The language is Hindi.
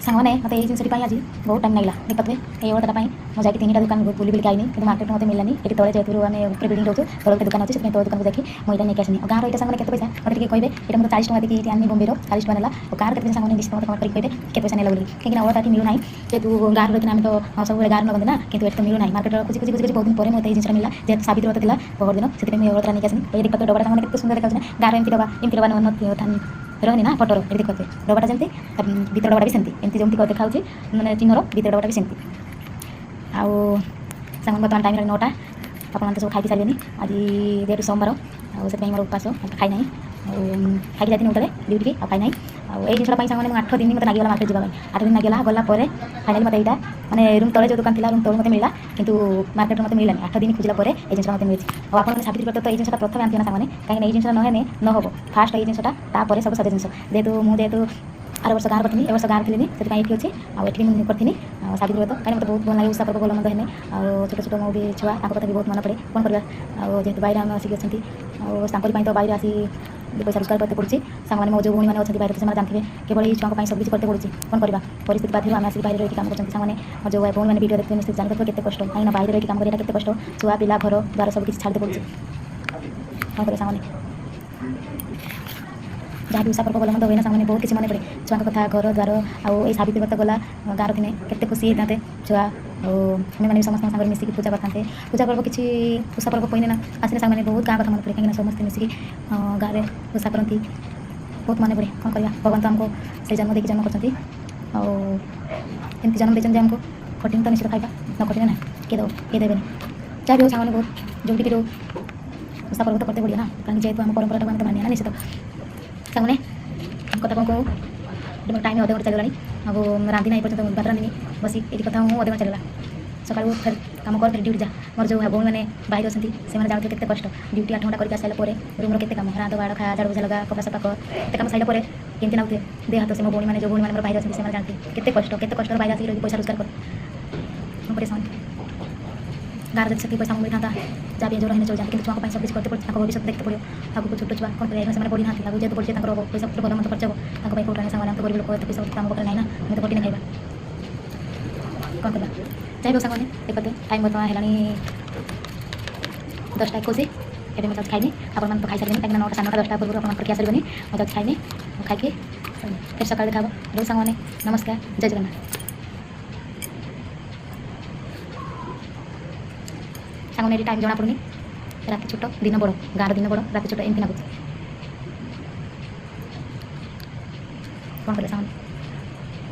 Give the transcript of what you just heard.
सांगने मत ये जिनस आज बहुत टाइम लगे देखते ये ओटापी मुझे 3टा दुकान बुली बुलिक आईनी कि मार्केट मत मिलानी ये तले जेहतु आम ऊपर बिल्डिंग रोचु तल गोटे दुकान अच्छे से तल दुकान देखी मुझे नहीं आसनी गाँव रही सांगे केते पैसा मतलब कहे ये मतलब 40 टका देखिए आनी बम्बे 40 टका ना गाँव के सांगे निश्चित मत कमेंट कहे के पैसा नहीं कहीं ओटाटी मिलूना जेहतु गाँव रही आम तो सब गाँव लगते ना कि ये तो मिलूना मार्केट खुशी खुशी खुशी बहुत दिन पर मतलब जिन मिला जेहतु साबित व्रत था बहुत दिन से ओटा नहीं आसनी ये देखते डबा सांगे सुंदर देखा गाँव एमती दबा रही ना फटोर ये देखते डबाटा जमी भर डबाटा भी सेमती एमती जमी देखा मैंने चिन्हर भर डबाटा भी सेमती आउ सांग बर्तमान टाइम 9टा आप सब खाई सारे आज जेहतु सोमवार आगे मोर उपास खाई ना खाई जाती उठे ड्यूटी आ खाई ना आई जिनसा सांगे 8 दिन मतलब लगे मार्केट जावाई 8 दिन लगे गलापर फाइनाली मतलब यहाँ मैंने रूम तले जो दुकान थी रूम तले मतलब मिला किंतु मार्केट मत मिलानी 8 दिन खोजला ये जिन मतलब मिली और आप साबित व्रत तो ये जिनसा प्रथम आंती ना सांगे कहीं ये जिन नहे न हम फास्ट ये जिनसा सब सजा जिन जेहतु मुझे आर वर्ष गाँव करती वर्ष गाँव थी से ये अच्छी आठी मुझे करी साबित व्रत कहीं मतलब बहुत भल लगे उषा पर्व भल मंद है छोट छोट मो भी छुआ कथा भी बहुत मन पड़े कौन करवा जेहतु बाहर आम आसिक अच्छा तो बाहर आसी पैसा रोजगार करते पड़े सांग मो जो भूणी मैंने अच्छे बाहर से जानते केवल ये छुआ सब किसी करते पड़े कौन करवा परिस्थिति बाध्य आम आसिक बाहर रही काम करते सांगे जो भूणी मैंने वीडियो देखते निश्चित जानते केते कष्ट कहीं बाहर रही काम करा केते कष्ट छुआ पिला घर द्वारा सब किसी छाड़ते पड़े कौन कर सांगे जहाँ भी उषा पर्व भल मंद हुए ना सांगे बहुत किसी मन पड़े छुआ कथा घर द्वार आई साबित व्रत गला गाँव थे केते खुशी होते छुआ मैंने समस्त सागर मिसिक पूजा करते पूजा पर्व किसी उषा पर्व कहने ना आसने सांगे बहुत गाँव कथा मन पड़े कहीं समस्त मिसिक गाँव में उषा करती बहुत मन पड़े कौन करवा भगवान तो आमको से जन्म देखिए जन्म करमती जन्म देते आमको कठिन तो निश्चित खाଇବା न कठिन ना किए देवे जहाँ भी हो सांगे बहुत जो भी उषा पर्व तो करते पड़े ना कहीं जेहतु आम परंपरा को मानिया ना निश्चित सांगे कथा कौन कहूँ टाइम अधे घंटे चलगलानी अब रांधि ना पर्यटन भात रांधि बस ये कथा हूँ अधे घंटे चलगला सका फिर कम कर फिर ड्यूटी जा मोर जो भूमि मैंने बाहर अच्छा से जानते केते कष्ट ड्यूटी 8 घंटा करके आसार रूम केते काम रांध बाड़ खा झाड़ बुझा लगा कपड़ा सफा कर काम सारा केमती नाते दे हाथ से मो भूमि मैंने जो भूमि मैंने बाहर अच्छे से जानते केते कष्ट बाहर आसिक रही पैसा रोजगार कर परेशान गाँव जब से पैसा मिलता जहाँ भी जो रहने चल जाते कि छुआ सब किसी करते पड़े भविष्य देखते पड़ो आगे छोट छुआ कौन कर बढ़ी ना आगे जेहतु पड़े पैसा पत्र भल मत खर्च हो कौटाने सांगे तो गरीब लोग तो पैसा काम कर ना मैं तो कटी खाଇବା कौन करवा चाहिए सांगे देखते टाइम बर्तमान है 10टा 21 एवं मतलब खाइनी आप तो खाई सारे कहीं 9टा 9टा 10टा पूर्व आप प्रक्रिया सारे मैं तो खाइनी खाई फिर सका देखा रो सांगे नमस्कार जय जगन्नाथ सांगे टाइम जना पड़नी रात छोट दिन बड़ गाँव दिन बड़ रात छोट एमती लगुच कौन करें सांगे